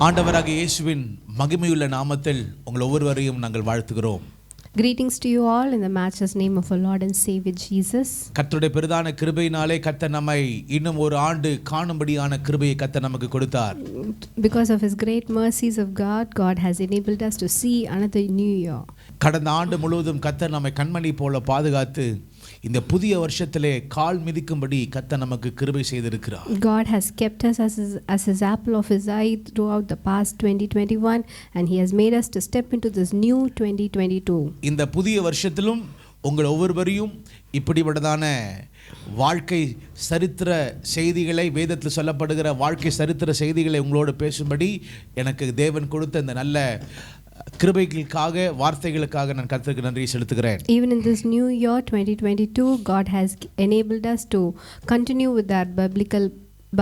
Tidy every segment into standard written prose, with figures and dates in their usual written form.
ஆண்டவராகிய இயேசுவின் மகிமையுள்ள நாமத்தில் உங்கள் ஒவ்வொருவரையும் நாங்கள் வாழ்த்துகிறோம். Greetings to you all in the matchless name of our Lord and Savior Jesus. கர்த்தருடைய பெரிதான கிருபையினாலே கர்த்தர் நம்மை இன்னும் ஒரு ஆண்டு காணும்படியான கிருபையை கர்த்தர் நமக்கு கொடுத்தார். Because of his great mercies of God, God has enabled us to see another new year. கடந்த ஆண்டு முழுவதும் கர்த்தர் நம்மை கண்மணி போல பாதுகாத்து இந்த புதிய வருஷத்திலே கால் மிதிக்கும்படி கர்த்தர் நமக்கு கிருபை செய்திருக்கிறார். God has kept us as his apple of his eye throughout the past 2021 and he has made us to step into this new 2022. இந்த புதிய வருஷத்திலும் உங்கள் ஒவ்வொருவரையும் இப்படிப்பட்டதான வாழ்க்கை சரித்திர செய்திகளை, வேதத்தில் சொல்லப்படுகிற வாழ்க்கை சரித்திர செய்திகளை உங்களோடு பேசும்படி எனக்கு தேவன் கொடுத்த இந்த நல்ல கிருபைகளுக்காக, வார்த்தைகளுக்காக நான் கர்த்தருக்கு நன்றி செலுத்துகிறேன். Even in this new year 2022, God has enabled us to continue with our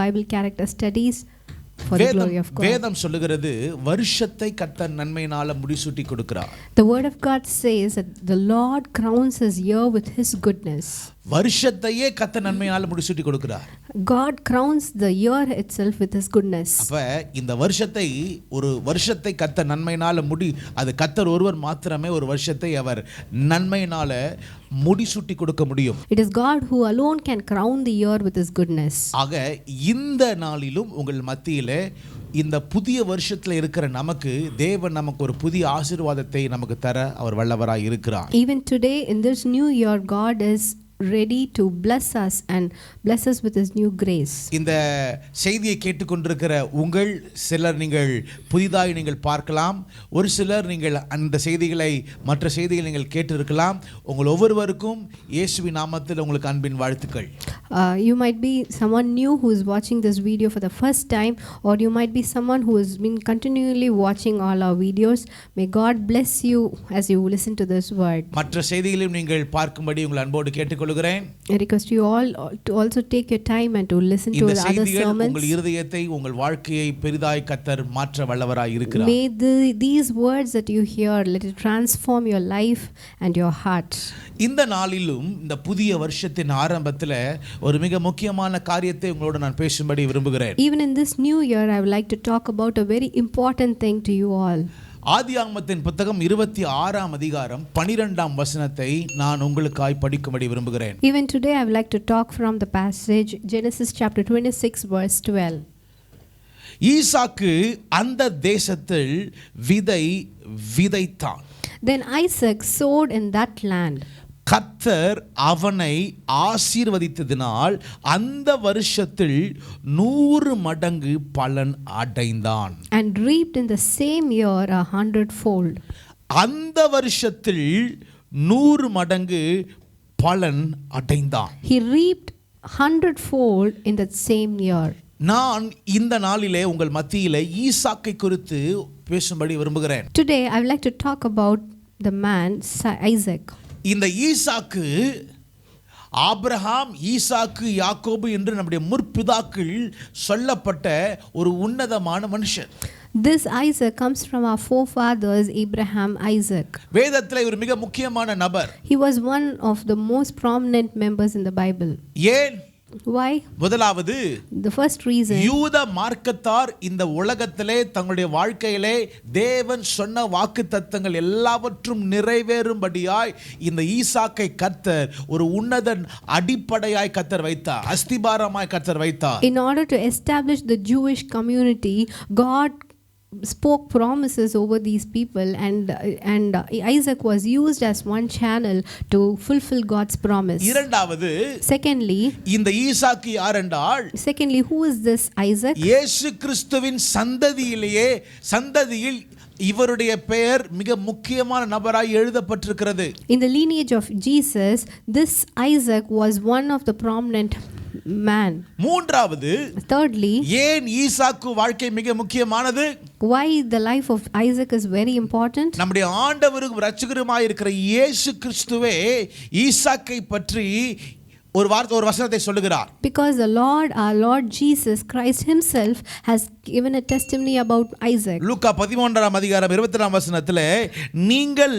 Bible character studies for the glory of God. வேதம் சொல்லுகிறது வருஷத்தை கர்த்தர் நன்மையினால முடிசூட்டி கொடுக்கிறார். The word of God says that the Lord crowns his year with his goodness. வருஷத்தையே கர்த்தர் நன்மையினால முடிசூட்டி கொடுக்கிறார். God crowns the year itself with his goodness. அப்ப இந்த வருஷத்தை, ஒரு வருஷத்தை கர்த்தர் நன்மையினால அது கர்த்தர் ஒருவர் மாத்திரமே ஒரு வருஷத்தை அவர் நன்மையினால முடிசூட்டி கொடுக்க முடியும். It is God who alone can crown the year with his goodness. ஆக இந்த நாளிலும் உங்கள் மத்தியிலே இந்த புதிய வருஷத்துல இருக்கிற நமக்கு தேவன் நமக்கு ஒரு புதிய ஆசீர்வாதத்தை நமக்கு தர அவர் வல்லவராய் இருக்கிறார். Even today in this new year, God is ready to bless us and bless us with his new grace. இந்த செய்தியை கேட்டுக்கொண்டிருக்கிற உங்கள் சிலர் நீங்கள் புதிதாய் நீங்கள் பார்க்கலாம், ஒரு சிலர் நீங்கள் அந்த செய்திகளை, மற்ற செய்திகளை நீங்கள் கேட்டிருக்கலாம். உங்கள் ஒவ்வொருவருக்கும் இயேசுவின் நாமத்தில் உங்களுக்கு அன்பின் வாழ்த்துக்கள். You might be someone new who is watching this video for the first time, or you might be someone who has been continually watching all our videos. May God bless you as you listen to this word. மற்ற செய்திகளையும் நீங்கள் பார்க்கும்படி உங்கள் அன்போடு கேட்டுக்கொள்கிறேன். I request you all to also take your time and to listen to the other sermons. உங்கள் இருதயத்தை, உங்கள் வாழ்க்கையை பெரிதாய் கர்த்தர் மாற்ற வல்லவராய் இருக்கிறார். May these words that you hear, let it transform your life and your heart. இந்த நாளிலும் இந்த புதிய வருஷத்தின் ஆரம்பத்தில் ஒரு மிக முக்கியமான காரியத்தை உங்களோடு நான் பேசும்படி விரும்புகிறேன். Even in this new year, I would like to talk about a very important thing to you all. ஆதியாகமத்தின் புத்தகம் 26ஆம் அதிகாரம் 12ஆம் வசனத்தை நான் உங்களுக்காய் படிக்கும்படி விரும்புகிறேன். Even today I would like to talk from the passage Genesis chapter 26 verse 12. ஈசாக்கு அந்த தேசத்தில் விதைத்தான். Then Isaac sowed in that land. கர்த்தர் அவனை ஆசீர்வதித்ததினால் அந்த வருஷத்தில் 100 மடங்கு பலன் அடைந்தான். And reaped in the same year 100-fold. அந்த வருஷத்தில் 100 மடங்கு பலன் அடைந்தான். He reaped 100-fold in that same year. நான் இந்த நாளிலே உங்கள் மத்தியிலே ஈசாக்கை குறித்து பேசும்படி விரும்புகிறேன். Today I would like to talk about the man Isaac. இந்த ஈசாக்கு ஆபிரகாம், ஈசாக்கு, யாக்கோபு என்று நம்முடைய முற்பிதாக்கள் சொல்லப்பட்ட ஒரு உன்னதமான மனுஷன். This Isaac comes from our forefathers Abraham, Isaac. வேதத்திலே ஒரு மிக முக்கியமான நபர். He was one of the most prominent members in the Bible. ஏன்? Why? முதலாவது, the first reason, யூத மார்க்கத்தார் இந்த உலகத்திலே தங்களுடைய வாழ்க்கையிலே தேவன் சொன்ன வாக்குத்தத்தங்கள் எல்லாவற்றும் நிறைவேறும்படியாய் இந்த ஈசாக்கை கர்த்தர் ஒரு உன்னத அடிப்படையாய் கர்த்தர் வைத்தார், அஸ்திபாரமாய் கர்த்தர் வைத்தார். In order to establish the Jewish community, God spoke promises over these people, and Isaac was used as one channel to fulfill God's promise. இரண்டாவது, secondly, இந்த ஈசாக்கு யார் என்றால், secondly, who is this Isaac? இயேசு கிறிஸ்துவின் சந்ததியில் இவருடைய பெயர் மிக முக்கியமான நபராய் எழுதப்பட்டிருக்கிறது. In the lineage of Jesus, this Isaac was one of the prominent man. மூன்றாவது, Thirdly, ஏன் ஈசாக்கு வாழ்க்கை மிக முக்கியமானது? why the life of Isaac is very important? நம்முடைய ஆண்டவரும் இரட்சகருமாய் இருக்கிற இயேசு கிறிஸ்துவே ஈசாக்கை பற்றி ஒரு வசனத்தை சொல்லுகிறார். Because the Lord, our Lord Jesus Christ himself has given a testimony about Isaac. லூக்கா 13ஆம் அதிகாரம் 22ஆம் வசனத்திலே, நீங்கள்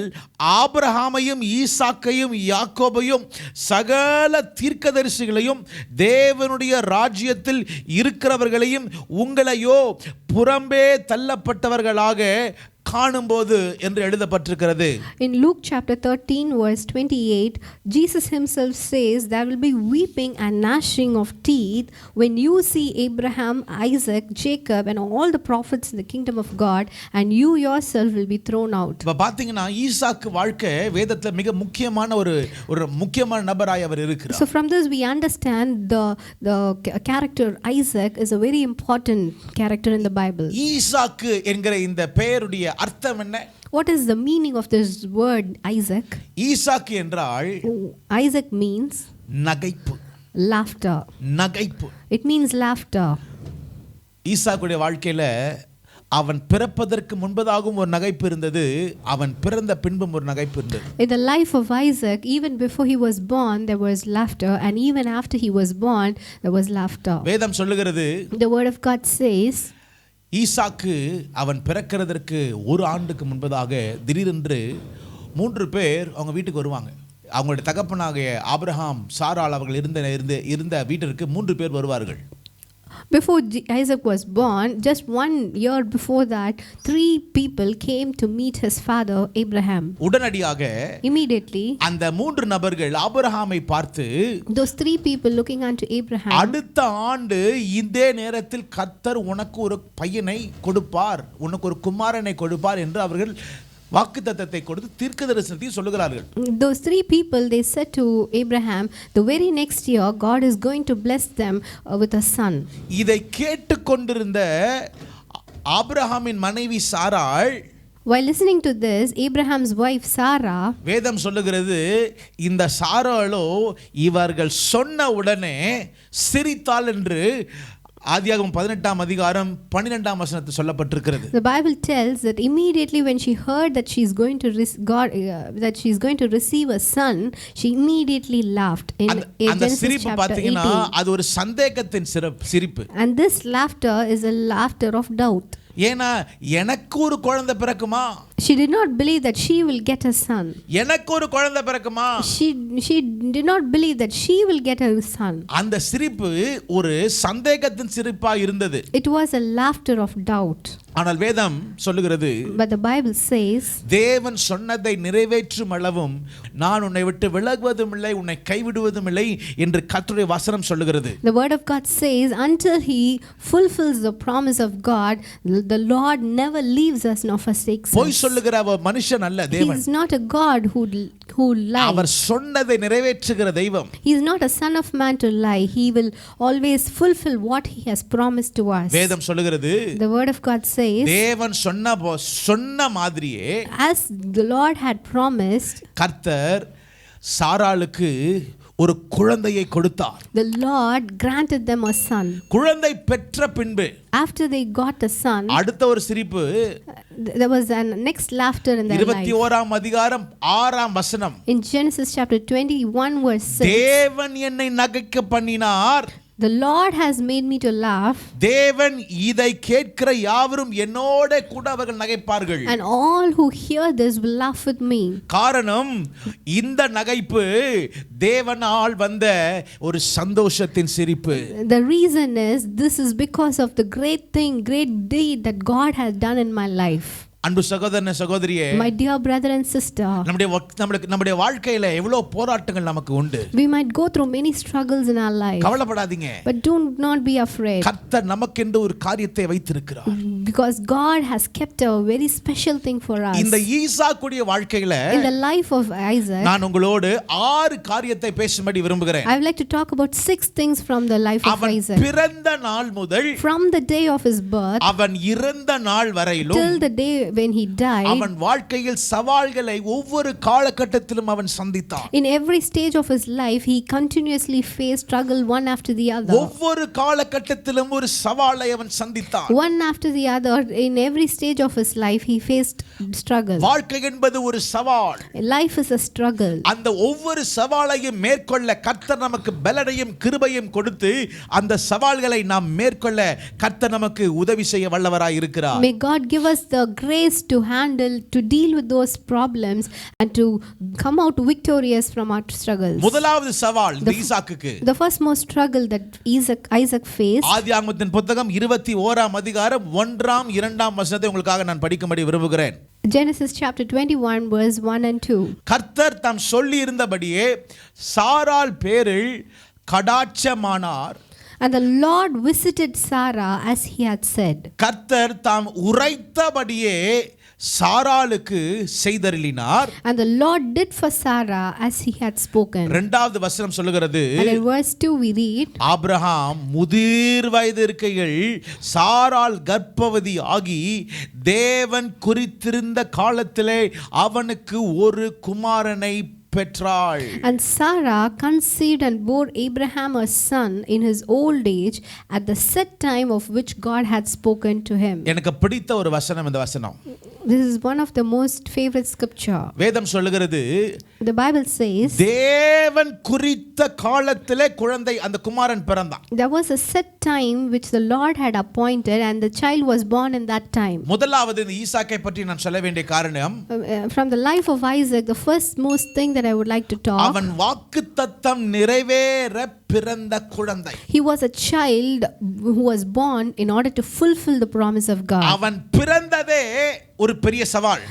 ஆபிரகாமையும் ஈசாக்கையும் யாக்கோபையும் சகல தீர்க்கதரிசிகளையும் தேவனுடைய ராஜ்யத்தில் இருக்கிறவர்களையும் உங்களையோ புறம்பே தள்ளப்பட்டவர்களாக காணும்போது என்று எழுதப்பட்டிருக்கிறது. In Luke chapter 13 verse 28, Jesus himself says there will be weeping and gnashing of teeth when you see Abraham, Isaac, Jacob and all the prophets in the kingdom of God, and you yourself will be thrown out. இப்ப பாத்தீங்கன்னா ஈசாக்கு வாழ்க்கை வேதத்துல மிக முக்கியமான ஒரு முக்கியமான நபராய் அவர் இருக்கிறார். So from this we understand the character Isaac is a very important character in the Bible. ஈசாக்கு என்கிற இந்த பெயருடைய அர்த்தம் என்ன? What is the meaning of this word Isaac? ஈசாக்கு என்றால் Isaac means நகைப்பு, laughter. நகைப்பு. It means laughter. ஈசாக்குடைய வாழ்க்கையில அவன் பிறப்பதற்கு முன்பதாகவும் ஒரு நகைப்பு இருந்தது, அவன் பிறந்த பின்பும் ஒரு நகைப்பு இருந்தது. In the life of Isaac, even before he was born there was laughter, and even after he was born there was laughter. வேதம் சொல்லுகிறது, The word of God says, ஈசாக்கு அவன் பிறக்கிறதற்கு ஒரு ஆண்டுக்கு முன்பதாக திடீரென்று 3 பேர் அவங்க வீட்டுக்கு வருவாங்க. அவங்களுடைய தகப்பனாகிய ஆபிரகாம், சாராள் அவர்கள் இருந்த வீட்டிற்கு 3 பேர் வருவார்கள். before Isaac was born, just 1 year before that, 3 people came to meet his father Abraham. உடனடியாக Immediately அந்த 3 நபர்கள் ஆபிரகாமை பார்த்து, those 3 people looking unto Abraham, அடுத்த ஆண்டு இதே நேரத்தில் கர்த்தர் உனக்கு ஒரு பையனை கொடுப்பார், உனக்கு ஒரு குமாரனை கொடுப்பார் என்று அவர்கள் வாக்குத்தத்தத்தை கொடுத்து தீர்க்கதரிசனத்தை சொல்லுகிறார்கள். those 3 people, they said to Abraham, the very next year God is going to bless them with a son. இதை கேட்டுக்கொண்டிருந்த ஆபிரகாமின் மனைவி சாராள், While listening to this, Abraham's wife Sarah, வேதம் சொல்லுகிறது, இந்த சாராளோ இவர்கள் சொன்ன உடனே சிரித்தாள் என்று ஆதியாகமம் 18ஆம் அதிகாரம் 12ஆம் வசனத்தில் சொல்லப்பட்டிருக்கிறது. the Bible tells that immediately when she heard that she is going to receive a son, she immediately laughed. In அந்த Genesis சிரிப்பு chapter பாத்தீங்கன்னா 18. அது ஒரு சந்தேகத்தின் சிரிப்பு. And this laughter is a laughter of doubt. ஏனா எனக்கு ஒரு குழந்தை பிறக்குமா? She did not believe that she will get a son. எனக்கு ஒரு குழந்தை பிறக்குமா? She did not believe that she will get a son. அந்த சிரிப்பு ஒரு சந்தேகத்தின் சிரிப்பா இருந்தது. It was a laughter of doubt. ஆனால் வேதம் சொல்லுகிறது, But the Bible says, தேவன் சொன்னதை நிறைவேற்றும் அளவும் நான் உன்னை விட்டு விலகுவதும் இல்லை, உன்னை கைவிடுவதும் இல்லை என்று கர்த்தருடைய வசனம் சொல்லுகிறது. the word of God says, until he fulfills the promise of God, the Lord never leaves us nor forsakes us. பொய் சொல்லுகிற மனுஷன் அல்ல He தேவன். is not a God who lies. அவர் சொன்னதை நிறைவேற்றுகிற தெய்வம். He is not a son of man to lie. He will always fulfill what he has promised to us. வேதம் சொல்லுகிறது, The word of God says, தேவன் சொன்ன மாதிரியே as the Lord had promised, கர்த்தர் சாராளுக்கு ஒரு குழந்தையை கொடுத்தார். the Lord granted them a son. குழந்தை பெற்ற பின்பு After they got a son, அடுத்த ஒரு சிரிப்பு. there was a next laughter in their life. 21ஆம் அதிகாரம் 6ஆம் வசனம். In Genesis chapter 21 verse 6, தேவன் என்னை நகைக்க பண்ணினார், the Lord has made me to laugh, தேவன் இதை கேட்கிற யாவரும் என்னோட கூட அவர்கள் நகைப்பார்கள். and all who hear this will laugh with me. காரணம், இந்த நகைப்பு தேவனால் வந்த ஒரு சந்தோஷத்தின் சிரிப்பு. The reason is, this is because of the great deed that God has done in my life. அன்பு சகோதரனே சகோதரியே, My dear brother and sister, நம்முடைய வாழ்க்கையில எவ்வளவு போராட்டங்கள் நமக்கு உண்டு. we might go through many struggles in our life, கவலைப்படாதீங்க. but do not be afraid, கர்த்தர் நமக்கென்று ஒரு காரியத்தை வைத்திருக்கிறார். because God has kept a very special thing for us. இந்த ஈசாக்குடைய வாழ்க்கையில In the life of Isaac, நான் உங்களோடு 6 காரியத்தை பேசும்படி விரும்புகிறேன். I would like to talk about 6 things from the life of அவன் Isaac. பிறந்த நாள் முதல் From the day of his birth அவன் இறந்த நாள் வரையிலும் till the day when he died, அவன் வாழ்க்கையில் சவால்களை ஒவ்வொரு காலகட்டத்திலும் அவன் சந்தித்தான். in every stage of his life he continuously faced struggle one after the other. ஒவ்வொரு காலகட்டத்திலும் ஒரு சவாலை அவன் சந்தித்தான். One after the other, in every stage of his life he faced struggle. வாழ்க்கை என்பது ஒரு சவால். Life is a struggle. அந்த ஒவ்வொரு சவாலையும் மேற்கொள்ள கர்த்தர் நமக்கு பலனையும் கிருபையும் கொடுத்து அந்த சவால்களை நாம் மேற்கொள்ள கர்த்தர் நமக்கு உதவி செய்ய வல்லவராய் இருக்கிறார். May God give us the grace to handle, to deal with those problems and to come out victorious from our struggles. முதலாவது சவால் இந்த ஈசாக்குக்கு, The first most struggle that Isaac faced, ஆதியாகமத்தின் புத்தகம் 21ஆம் அதிகாரம் 1ஆம் 2ஆம் வசனத்தை உங்களுக்காக நான் படிக்கும்படி விரும்புகிறேன். Genesis chapter 21 verse 1 and 2. கர்த்தர் தாம் சொல்லி இருந்தபடியே சாராள் பேரில் கடாட்சமானார். And the Lord visited Sarah as he had said. கர்த்தர் தாம் உரைத்தபடியே சாராளுக்கு செய்தருளினார். And the Lord did for Sarah as he had spoken. இரண்டாவது வசனம் சொல்லுகிறது, And in verse 2 we read, Abraham முதிர் வயது இருக்கையில் சாராள் கர்ப்பவதி ஆகி தேவன் குறித்திருந்த காலத்திலே அவனுக்கு ஒரு குமாரனை பெற்றாள். And Sarah conceived and bore Abraham a son in his old age at the set time of which God had spoken to him. எனக்கு பிடித்த ஒரு வசனம் இந்த வசனம். This is one of the most favorite scripture. வேதம் சொல்லுகிறது, The Bible says தேவன் குறித்த காலத்திலே குழந்தை அந்த குமாரன் பிறந்தான். there was a set time which the Lord had appointed and the child was born in that time. முதலாவது இந்த ஈசாக்கை பற்றி நான் சொல்ல வேண்டிய காரணம், From the life of Isaac, the first most thing that I would like to talk, அவன் வாக்குத்தத்தம் நிறைவேற பிறந்த குழந்தை. he was a child who was born in order to fulfill the promise of God. அவன் பிறந்ததே ஒரு பெரிய சவால்.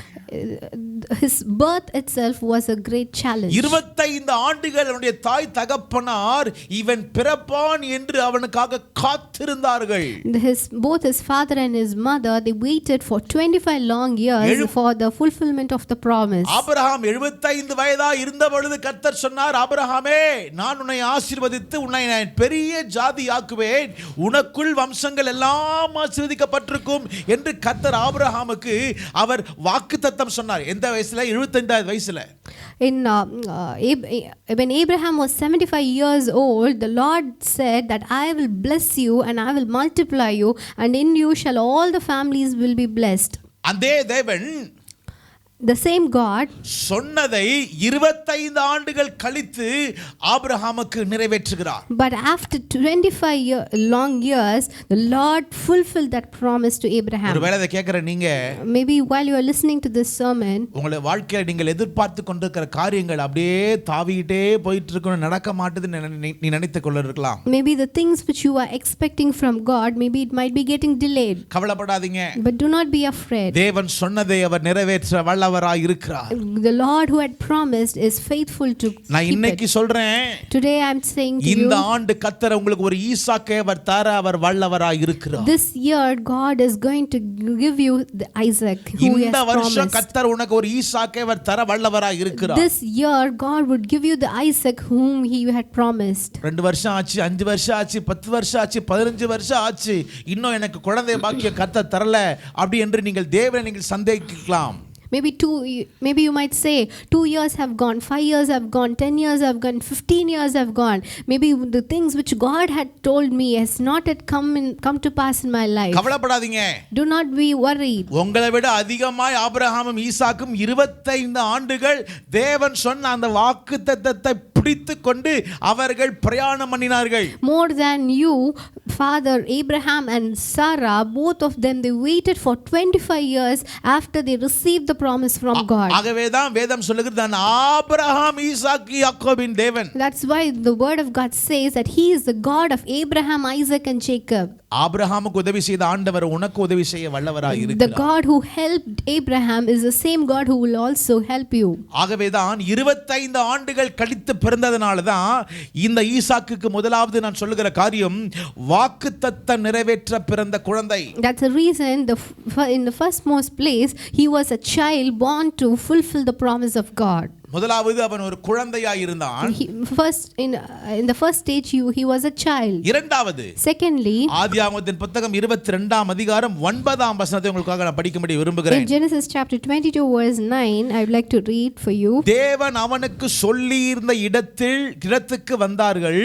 His birth itself was a great challenge. 25 ஆண்டுகள் அவனுடைய தாய் தகப்பனார் இவன் பிறப்பான் என்று அவனுக்காக காத்திருந்தார்கள். Both his father and his mother, they waited for 25 long years for the fulfillment of the promise. Abraham 75 வயதா இருந்த பொழுது கர்த்தர் சொன்னார், ஆபிரகாமே நான் உன்னை ஆசீர்வதித்து உன்னை நான் பெரிய ஜாதியாக்குவேன், உனக்குள் வம்சங்கள் எல்லாம் ஆசீர்வதிக்கப்பட்டிருக்கும் என்று கர்த்தர் ஆபிரகாமுக்கு அவர் வாக்குத்தத்தம் சொன்னார். எந்த வயசுல? 75 வயசுல. When Abraham was 75 years old, the Lord said that I will bless you and I will multiply you, and in you shall all the families will be blessed. அதே தேவன், the same God, சொன்னதை 25 ஆண்டுகள் கழித்து ஆபிரகாமுக்கு நிறைவேற்றுகிறார். But after 25 long years, the Lord fulfilled that promise to Abraham. ஒருவேளை இத கேக்குற நீங்க, Maybe while you are listening to this sermon, உங்களுடைய வாழ்க்கையில நீங்கள் எதிர்பார்த்து கொண்டிருக்கிற காரியங்கள் அப்படியே தாவிட்டே போயிட்டு இருக்கணும், நடக்க மாட்டேதுன்னு நீ நினைத்துக் கொள்ள இருக்கலாம். Maybe the things which you are expecting from God, maybe it might be getting delayed. கவலைப்படாதீங்க. But do not be afraid. தேவன் சொன்னதை அவர் நிறைவேற்ற வல்லவராய் இருக்கிறார். The Lord who had promised is faithful to நான் keep இன்னைக்கு it. சொல்றேன், Today I am saying to இந்த you, ஆண்டு கர்த்தர் உங்களுக்கு ஒரு ஈசாக்கை அவர் தர அவர் வல்லவராய் இருக்கிறார். this year God is going to give you the Isaac who he இந்த has வருஷம் promised. கர்த்தர் உனக்கு ஒரு ஈசாக்கை அவர் தர வல்லவராய் இருக்கிறார். This year God would give you the Isaac whom he had promised. 2 வருஷம் ஆச்சு, 5 வருஷம் ஆச்சு, 10 வருஷம் ஆச்சு, 15 வருஷம் ஆச்சு, இன்னும் எனக்கு குழந்தை பாக்கியம் கர்த்தர் தரல அப்படி என்று நீங்கள் தேவனை நீங்கள் சந்தேகிக்கலாம். Maybe you might say 2 years have gone, 5 years have gone, 10 years have gone, 15 years have gone. Maybe the things which God had told me has not yet come to pass in my life. கவலைப்படாதீங்க. Do not be worried. உங்களை விட அதிகமாய் ஆபிரகாமும் ஈசாக்கும் 25 ஆண்டுகள் தேவன் சொன்ன அந்த வாக்குத்தத்தத்தை பிடித்துக் கொண்டு அவர்கள் பிரயாணம் பண்ணினார்கள். More than you, Father Abraham and Sarah, both of them, they waited for 25 years after they received the promise from God. ஆகவே தான் வேதம் சொல்லுகிறது, நான் ஆபிரகாம் ஈசாக்கு யாக்கோபின் தேவன். That's why the word of God says that he is the God of Abraham, Isaac and Jacob. ஆபிரகாமுக்கு உதவி செய்த ஆண்டவர் உனக்கு உதவி செய்ய வல்லவராய் The இருக்கிறார். God who helped Abraham is the same God who will also help you. ஆகவே தான் 25 ஆண்டுகள் கழித்து பிறந்ததனால தான் இந்த ஈசாக்குக்கு முதலாவது நான் சொல்லுகிற காரியம் வாக்குத்தத்தம் நிறைவேற்ற பிறந்த குழந்தை. That's the reason in the first most place he was a child born to fulfill the promise of God. முதலாவது அவன் ஒரு குழந்தையாய் இருந்தான். In the first stage he was a child. இரண்டாவது, Secondly, ஆதியாகமத்தின் புத்தகம் 22ஆம் அதிகாரம் 9ஆம் வசனத்தை உங்களுக்காக நான் படிக்கும்படி விரும்புகிறேன். in Genesis chapter 22 verse 9, I would like to read for you. தேவன் அவனுக்கு சொல்லியிருந்த இடத்துக்கு வந்தார்கள்.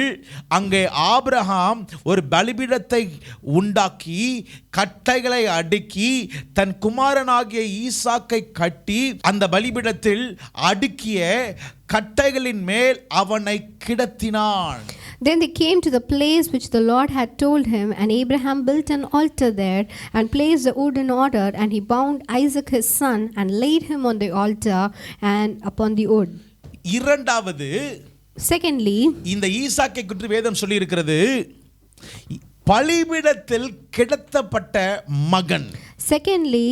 அங்கே ஆபிரகாம் ஒரு பலிபீடத்தை உண்டாக்கி கட்டைகளை அடுக்கி தன் குமாரனாகிய ஈசாக்கை கட்டி அந்த பலிபீடத்தில் அடுக்கிய கட்டைகளின் மேல் அவனை கிடத்தினான். Then they came to the place which the Lord had told him, and Abraham built an altar there and placed the wood in order, and he bound Isaac his son and laid him on the altar and upon the wood. இரண்டாவது, Secondly, இந்த ஈசாக்கை குறித்து வேதம் சொல்லி இருக்கிறது, பலிபீடத்தில் கிடத்தப்பட்ட மகன். Secondly,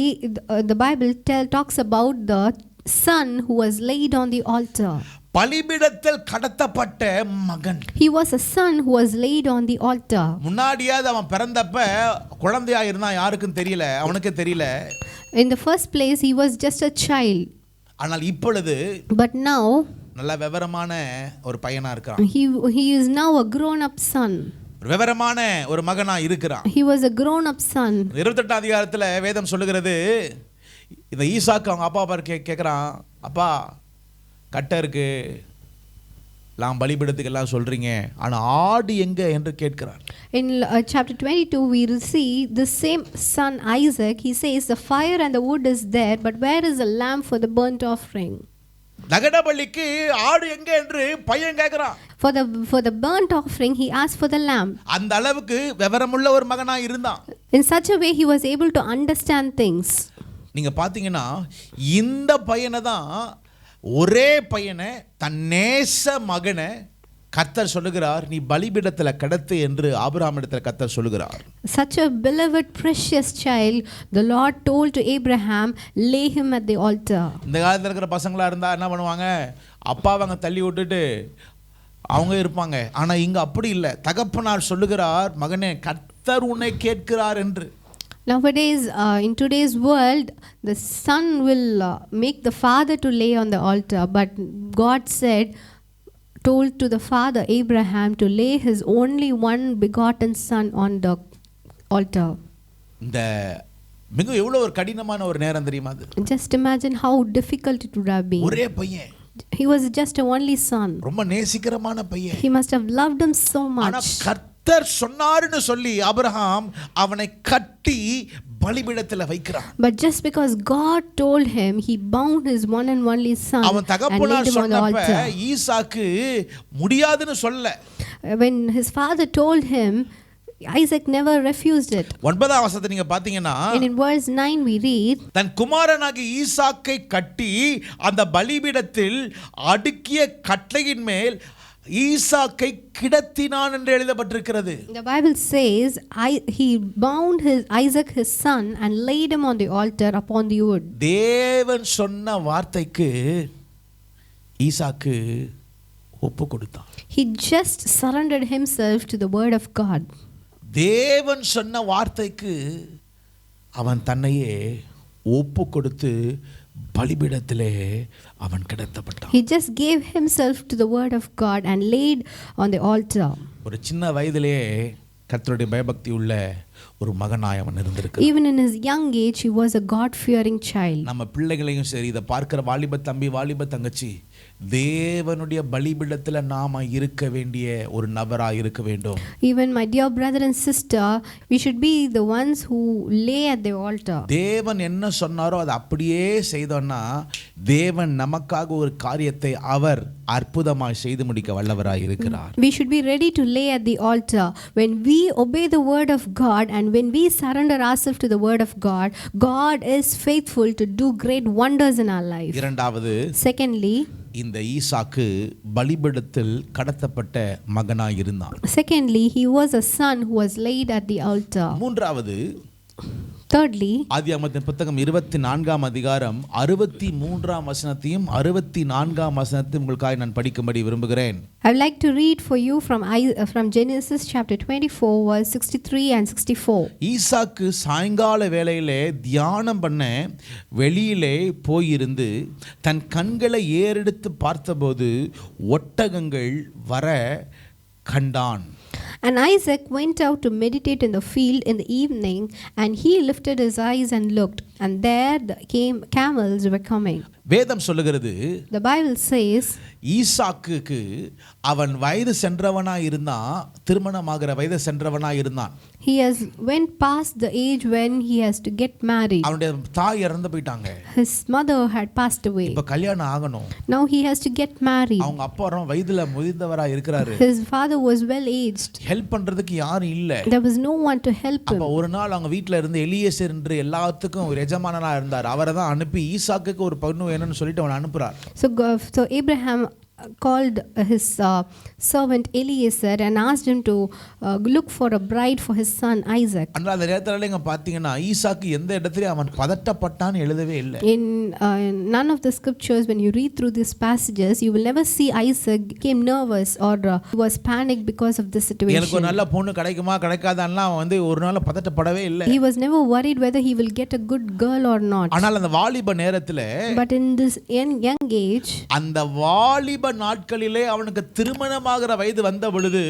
the Bible talks about the son who was laid on the altar. பலிபீடத்தில் கடத்தப்பட்ட மகன். He was a son who was laid on the altar. முன்னாடியாவது அவன் பிறந்தப்ப குழந்தையா இருந்தான், யாருக்கும் தெரியல, அவனுக்கு தெரியல. In the first place he was just a child. ஆனால் இப்பொழுது But now நல்ல விவரமான ஒரு பையனா இருக்கான். he is now a grown up son. விவரமான ஒரு மகனா இருக்கிறான். He was a grown up son. 28ஆம் அதிகாரத்துல வேதம் சொல்லுகிறது, இந்த ஈசாக்கு அவங்க அப்பா கேட்குறான், அப்பா கட்டை இருக்கு, எல்லாம் பலிபீடத்துக்கு எல்லாம் சொல்றீங்க, ஆனா ஆடு எங்க என்று கேட்கிறான். In chapter 22 we will see the same son Isaac. He says the fire and the wood is there, but where is the lamb for the burnt offering? தகன பலிக்கு ஆடு எங்க என்று பையன் கேட்கிறான். For the burnt offering he asked for the lamb. அந்த அளவுக்கு விவரமுள்ள ஒரு மகனா இருந்தான். In such a way he was able to understand things. நீங்க பாத்தீங்கன்னா இந்த பையனை தான், ஒரே பையனை, தன் நேச மகனை கர்த்தர் சொல்லுகிறார், நீ பலிபீடத்தில் கடத்து என்று ஆபிரகாமிடத்தில் கர்த்தர் சொல்லுகிறார். Such a beloved precious child the Lord told to Abraham, lay him at the altar. இந்த காலத்தில் இருக்கிற பசங்களா இருந்தா என்ன பண்ணுவாங்க, அப்பாவை அங்கே தள்ளி விட்டுட்டு அவங்க இருப்பாங்க. ஆனா இங்க அப்படி இல்லை. தகப்பனார் சொல்லுகிறார், மகனே கர்த்தர் உன்னை கேட்கிறார் என்று. Nowadays, in today's world, the son will make the father to lay on the altar, but God told to the father Abraham to lay his only one begotten son on the altar. இந்த மிக எவ்வளவு ஒரு கடினமான ஒரு நேரம் தெரியுமா அது? Just imagine how difficult it would have been. ஒரே பையன். He was just a only son. ரொம்ப நேசிக்கிறமான பையன். He must have loved him so much. ஆனா கர்த்தர் சொன்னாருன்னு சொல்லி ஆபிரகாம் அவனை கட்டி பலிபீடத்தில் வைக்கிறான். But just because God told him, he bound his one and only son அவன் and தகப்பனார் laid him on the சொன்னப்ப altar. ஈசாக்கு முடியாதுன்னு சொல்ல. When his father told him, Isaac never refused it. 9ஆம் வசனத்தை நீங்க பாத்தீங்கன்னா, And in verse 9 we read, தன் குமாரனாகிய ஈசாக்கை கட்டி அந்த பலிபீடத்தில் அடுக்கிய கட்டையின் மேல் ஈசாக்கை கிடத்தினான் என்று எழுதப்பட்டிருக்கிறது. the Bible says, he bound Isaac his son and laid him on the altar upon the wood. தேவன் சொன்ன வார்த்தைக்கு ஈசாக்கு ஒப்பு கொடுத்தான். He just surrendered himself to the word of God. தேவன் சொன்ன வார்த்தைக்கு அவன் தன்னையே ஒப்பு கொடுத்து பலிபீடத்திலே அவன் கிடத்தப்பட்டான். He just gave himself to the word of God and laid on the altar. ஒரு சின்ன வயதிலே கர்த்தருடைய பயபக்தி உள்ள ஒரு மகனாய் அவன் இருந்திருக்கிறான். Even in his young age he was a God fearing child. நம்ம பிள்ளைகளையும் சரி, இதை பார்க்கிற வாலிப தம்பி வாலிப தங்கச்சி, தேவனுடைய பலிபீடத்தில் நாம இருக்க வேண்டிய ஒரு நபராய் இருக்க வேண்டும். Even my dear brother and sister, we should be the ones who lay at the altar. தேவன் என்ன சொன்னாரோ அதை அப்படியே செய்தோம்னா தேவன் நமக்காக ஒரு காரியத்தை அவர் அற்புதமாய் செய்து முடிக்க வல்லவராய் இருக்கிறார். We should be ready to lay at the altar. When we obey the word of God and when we surrender ourselves to the word of God, God is faithful to do great wonders in our life. இரண்டாவது, Secondly, இந்த ஈசாக்கு பலிபீடத்தில் கடத்தப்பட்ட மகனாய் இருந்தான். he was a son who was laid at the altar. மூன்றாவது, Thirdly, ஆதியாகமத்தின் புத்தகம் 24ஆம் அதிகாரம் 63ஆம் வசனத்தையும் 64ஆம் வசனத்தையும் உங்களுக்காக நான் படிக்கும்படி விரும்புகிறேன். I would like to read for you from Genesis chapter 24 verse 63 and 64. ஈசாக்கு சாயங்கால வேளையிலே தியானம் பண்ண வெளியிலே போயிருந்து தன் கண்களை ஏறெடுத்து பார்த்தபோது ஒட்டகங்கள் வர கண்டான். And Isaac went out to meditate in the field in the evening, and he lifted his eyes and looked, and there the camels were coming. வேதம் சொல்லுகிறது, The Bible says, ஈசாக்குக்கு அவன் வயது சென்றவனாய் இருந்தான், திருமணமாகிற வயது சென்றவனாய் இருந்தான். he has went past the age when he has to get married. அவனுடைய தாய் இறந்து போயிட்டாங்க. His mother had passed away. இப்ப கல்யாணம் ஆகணும். Now he has to get married. அவங்க அப்பா வயதுல முதிர்ந்தவராய் இருக்கிறாரு. His father was well aged. Help பண்றதுக்கு யாரும் இல்ல. There was no one to help him. அப்ப ஒரு நாள் அவங்க வீட்ல இருந்து எலியேசர் என்று எல்லாத்துக்கும் ஒரு எஜமானனா இருந்தார். அவரை தான் அனுப்பி ஈசாக்குக்கு ஒரு பொண்ணு வேணும்னு சொல்லிட்டு அவனை அனுப்புறார். So Abraham called his servant Eliezer and asked him to look for a bride for his son Isaac. அந்த நேரத்துல நீங்க பாத்தீங்கன்னா ஈசாக்கு எந்த இடத்துலயும் அவன் பதட்டப்பட்டான்னு எழுதவே இல்ல. In none of the scriptures, when you read through these passages, you will never see Isaac became nervous or was panicked because of this situation. எனக்கு ஒரு நல்ல பொண்ணு கிடைக்குமா கிடைக்காதான்னா அவன் ஒரு நாள் பதட்டப்படவே இல்ல. He was never worried whether he will get a good girl or not. ஆனால் அந்த வாலிப நேரத்துல, but in this young age, அந்த வாலிப நாட்களிலே அவனுக்கு திருமணமாகிற வயது வந்த பொழுது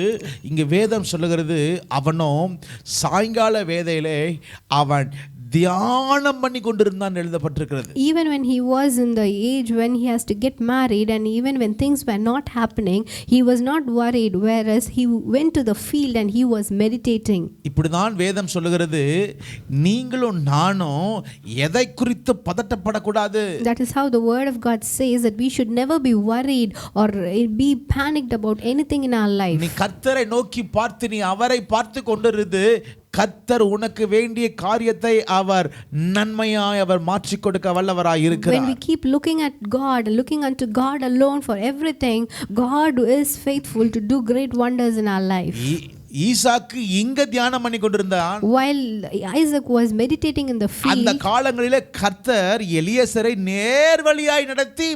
இங்க வேதம் சொல்லுகிறது, அவனோ சாயங்கால வேளையிலே அவன் தியானம் பண்ணி கொண்டிருந்தான் எழுதப்பட்டிருக்கிறது. Even when he was in the age when he has to get married, and even when things were not happening, he was not worried, whereas he went to the field and he was meditating. இப்படிதான் வேதம் சொல்லுகிறது, நீங்களும் நானும் எதை குறித்து பதட்டப்படக்கூடாது. That is how the word of God says that we should never be worried or be panicked about anything in our life. நீ கர்த்தரை நோக்கி பார்த்து நீ அவரை பார்த்து கொண்டிருந்து கர்த்தர் உனக்கு வேண்டிய காரியத்தை அவர் நன்மையாய் அவர் மாற்றி கொடுக்க வல்லவராய் இருக்கிறார். When we keep looking at God and looking unto God alone for everything, God is faithful to do great wonders in our life. ஈசாக்கு இங்க தியானம் பண்ணி கொண்டிருந்தான். While Isaac was meditating in the field, அந்த காலங்களிலே கர்த்தர் எலியேசரை நேர்வழியாய் நடத்தி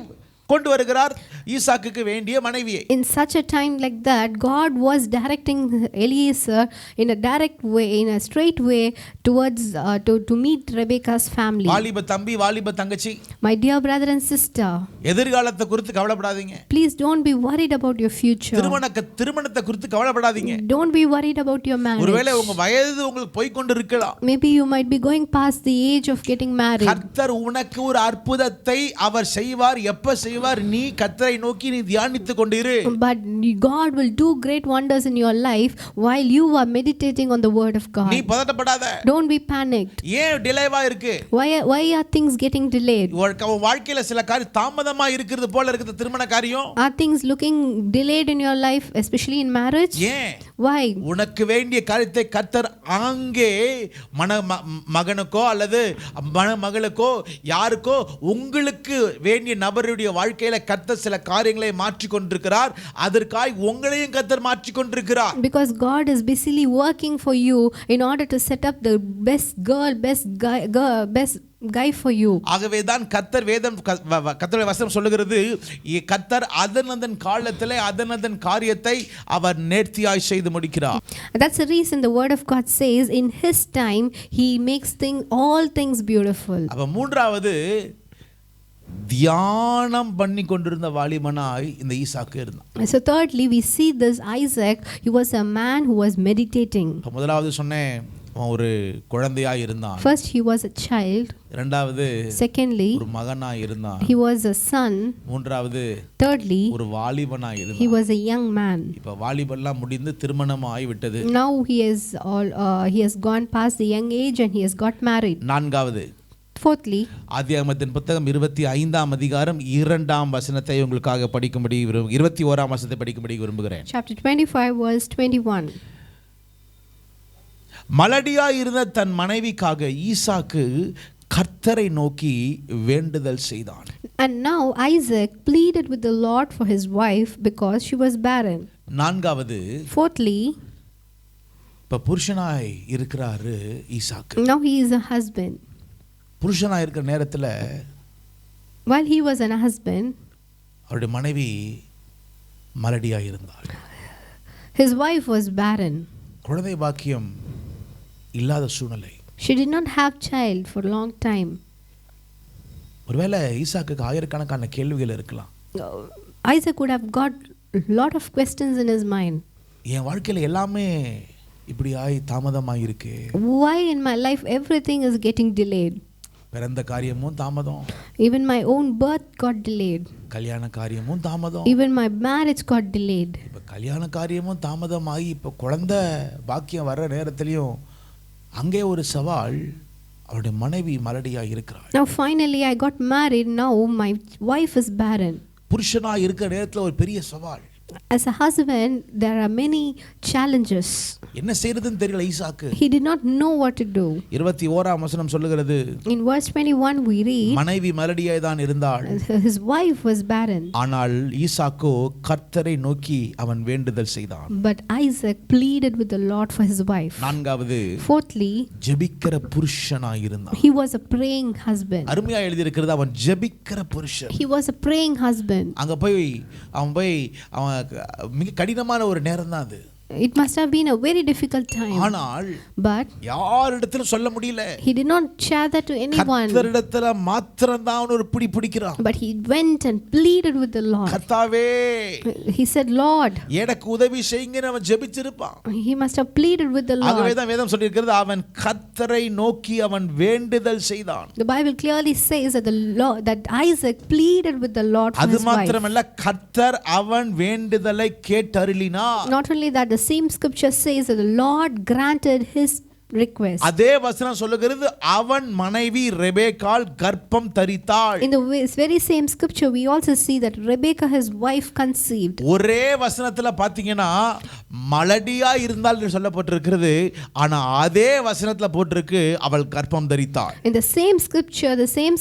கொண்டு வருகிறார் ஈசாக்குக்கு வேண்டிய மனைவியை. In such a time like that, God was directing Eliezer in a direct way, in a straight way towards to meet Rebecca's family. வாலிப தம்பி, வாலிப தங்கச்சி, my dear brother and sister, எதிர்காலத்தை குறித்து கவலைப்படாதீங்க. please don't be worried about your future. திருமணத்தை குறித்து கவலைப்படாதீங்க. Don't be worried about your marriage. ஒருவேளை உங்க வயது உங்களுக்கு போய் கொண்டு இருக்கலாம். Maybe you might be going past the age of getting married. கர்த்தர் உனக்கு ஒரு அற்புதத்தை அவர் செய்வார். எப்ப செய்வார்? நீ கர்த்தரை நோக்கி நீ தியானித்துக் கொண்டிரு. But God will do great wonders in your life while you are meditating on the word of God. நீ பதட்டப்படாத. Don't be panicked. ஏன் டிலேவா இருக்கு? Why are things getting delayed? வாழ்க்கையில சில காரியம் தாமதமா இருக்குது போல இருக்குது. திருமண காரியம், are things looking delayed in your life, especially in marriage? ஏன்? Why? உனக்கு வேண்டிய காரியத்தை கர்த்தர் அங்கே மகனுக்கோ அல்லது மகளுக்கோ யாருக்கோ உங்களுக்கு வேண்டிய நபருடைய வாழ்க்கையில கர்த்தர் சில காரியங்களை மாற்றி கொண்டிருக்கிறார். அதற்காய் உங்களையும் கர்த்தர் மாற்றி கொண்டிருக்கிறார். Because God is busily working for you in order to set up the best girl, best guy for you. ஆகவே தான் கர்த்தர் வேதம் கர்த்தருடைய வசனம் சொல்லுகிறது, கர்த்தர் அதனதன் காலத்திலே அதனதன் காரியத்தை அவர் நேர்த்தியாய் செய்து முடிக்கிறார். That's the reason the word of God says in his time he makes all things beautiful. அப்ப மூன்றாவது, தியானம் பண்ணி கொண்டிருந்த வாலிபனாய் இந்த ஈசாக்கு இருந்தான். So thirdly, we see this Isaac, he was a man who was meditating. முதலாவது சொன்னேன், அவன் ஒரு குழந்தையாய் இருந்தான். First he was a child. இரண்டாவது, secondly, ஒரு மகனாய் இருந்தான். he was a son. மூன்றாவது, thirdly, ஒரு வாலிபனாய் இருந்தான். he was a young man. இப்ப வாலிபெல்லாம் முடிந்து திருமணம் ஆகிவிட்டது. Now he has gone past the young age and he has got married. நான்காவது, fourthly, ஆதியாகமத்தின் புத்தகம் 25ஆம் அதிகாரம் 2ஆம் வசனத்தை உங்களுக்காக படிக்கும்படி 21ஆம் வசனத்தை படிக்கும்படி விரும்புகிறேன். chapter 25 verse 21. மலடியாய் இருந்த தன் மனைவிக்காக ஈசாக்கு கர்த்தரை நோக்கி வேண்டுதல் செய்தான். And now Isaac pleaded with the Lord for his wife because she was barren. நான்காவது, fourthly, இப்ப புருஷனாய் இருக்கிறாரு ஈசாக்கு. Now he is a husband. புருஷனாய் இருக்கிற நேரத்துல While he was a husband, அவருடைய மனைவி மலடியாய் இருந்தாள். his wife was barren. குழந்தை பாக்கியம் இல்லாத சூழ்நிலை. She did not have child for a long time. ஒருவேளை ஈசாக்குக்கு ஆயிரக்கணக்கான கேள்விகள் இருக்கலாம். Isaac would have got a lot of questions in his mind. என் வாழ்க்கையில எல்லாமே இப்படி தாமதமாய் இருக்கு. Why in my life everything is getting delayed? பிறந்த காரியமும் தாமதம். Even my own birth got delayed. கல்யாண காரியமும் தாமதம். Even my marriage got delayed. இப்ப கல்யாண காரியமும் தாமதமாகி இப்ப குழந்தை பாக்கியம் வர்ற நேரத்திலையும் அங்கே ஒரு சவால், அவருடைய மனைவி மலடியா இருக்கிறாள். Now finally I got married. Now my wife is barren. புருஷனா இருக்கிற நேரத்துல ஒரு பெரிய சவால். As a husband, there are many challenges. என்ன செய்யறதுன்னு தெரியல ஈசாக்கு. He did not know what to do. 21ஆம் வசனம் சொல்லுகிறது, In verse 21 we read, மனைவி மலடியாய் தான் இருந்தாள், his wife was barren. ஆனால் ஈசாக்கோ கர்த்தரை நோக்கி அவன் வேண்டுதல் செய்தான். But Isaac pleaded with the Lord for his wife. நான்காவது, Fourthly, ஜெபிக்கிற புருஷனாய் இருந்தான். he was a praying husband. அருமையா எழுதி இருக்கிறது, அவன் ஜெபிக்கிற புருஷன். He was a praying husband. அங்க போய் அவன் மிக கடினமான ஒரு நேரம் தான் அது. It must have been a very difficult time. ஆனால் But யாரிடத்திலும் சொல்ல முடியல. he did not share that to anyone. கர்த்தரிடத்துல மாத்திரம் தான் அவன் ஒரு பிடிக்கிறான். But he went and pleaded with the Lord. கர்த்தாவே, He said, Lord, எனக்கு உதவி செய்யுங்கன்னு அவன் ஜெபிச்சிருப்பான். he must have pleaded with the ஆகவே Lord. தான் வேதம் சொல்லியிருக்கிறது, அவன் கர்த்தரை நோக்கி அவன் வேண்டுதல் செய்தான். The Bible clearly says that that Isaac pleaded with the Lord for அது his wife. மாத்திரமல்ல, கர்த்தர் அவன் வேண்டுதலை கேட்டருளினார். Not only that, the same scripture says that the Lord granted his request. அதே வசனம் சொல்லுகிறது, அவன் மனைவி ரெபெக்காள் கர்ப்பம் தரித்தாள். In the very same scripture we also see that Rebekah, his wife, conceived. ஒரே வசனத்துல பாத்தீங்கன்னா மலடியா இருந்தால் என்று சொல்லப்பட்டிருக்கிறது, ஆனா அதே வசனத்துல போட்டிருக்கு அவள் கர்ப்பம் தரித்தாள். In the same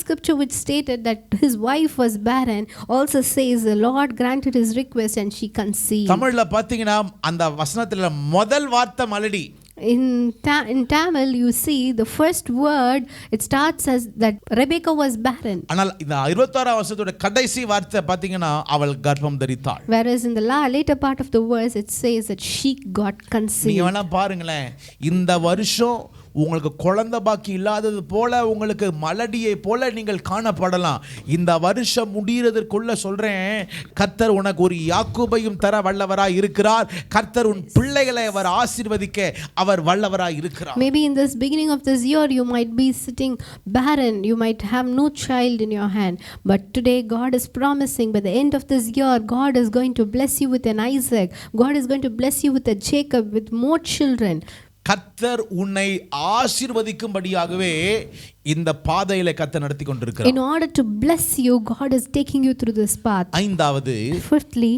scripture which stated that his wife was barren also says the Lord granted his request and she conceived. தமிழ்ல பாத்தீங்கன்னா அந்த வசனத்துல முதல் வார்த்தை மலடி. In Tamil you see the first word, it starts as that Rebekah was barren. ஆனால் இந்த 26ஆம் வசனத்தோட கடைசி வார்த்தை பாத்தீங்கன்னா அவள் கர்ப்பம் தரித்தாள். Whereas in the later part of the verse it says that she got conceived. நீங்க வேணா பாருங்களேன், இந்த வருஷம் உங்களுக்கு குழந்தை பாக்கி இல்லாதது போல உங்களுக்கு மலடியை போல நீங்கள் காணப்படலாம். இந்த வருஷம் முடிகிறதற்குள்ள சொல்றேன், கர்த்தர் உனக்கு ஒரு யாக்கோபையும் தர வல்லவராய் இருக்கிறார். கர்த்தர் உன் பிள்ளைகளை அவர் ஆசீர்வதிக்க அவர் வல்லவராய் இருக்கிறார். Maybe in this beginning of this year you might be sitting barren, you might have no child in your hand, but today God is promising by the end of this year God is going to bless you with an Isaac. God is going to bless you with a Jacob, with more children. கர்த்தர் உன்னை ஆசீர்வதிக்கும்படியாகவே இந்த பாதையில கர்த்தர் நடத்தி கொண்டிருக்கிறார். In order to bless you, God is taking you through this path. ஐந்தாவது, Fifthly,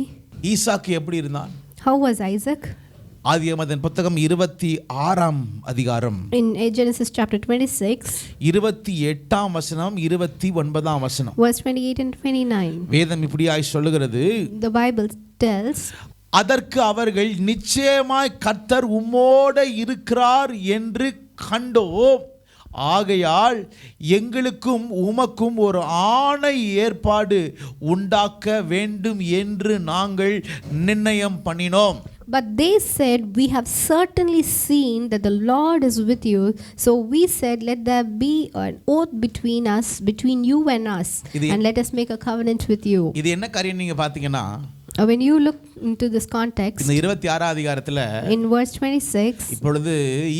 ஈசாக்கு எப்படி இருந்தான்? how was Isaac? ஆதியாகமத்தின் புத்தகம் 26ஆம் அதிகாரம், In Genesis chapter 26, 28ஆம் வசனம் 29ஆம் வசனம், verse 28 and 29, வேதம் இப்படியாய் சொல்லுகிறது, the Bible tells, அதற்கு அவர்கள் நிச்சயமாய் கர்த்தர் உம்மோட இருக்கிறார் என்று கண்டோம், ஆகையால் எங்களுக்கும் உமக்கும் ஒரு ஆணை ஏற்பாடு உண்டாக்க வேண்டும் என்று நாங்கள் நிர்ணயம் பண்ணினோம். But they said, we have certainly seen that the Lord is with you. So we said, let there be an oath between us, between you and us, and let us make a covenant with you. இது என்ன காரியம் நீங்க பாத்தீங்கன்னா, When you look into this context, இந்த 26ஆம் அதிகாரத்துல in verse 26, இப்பொழுது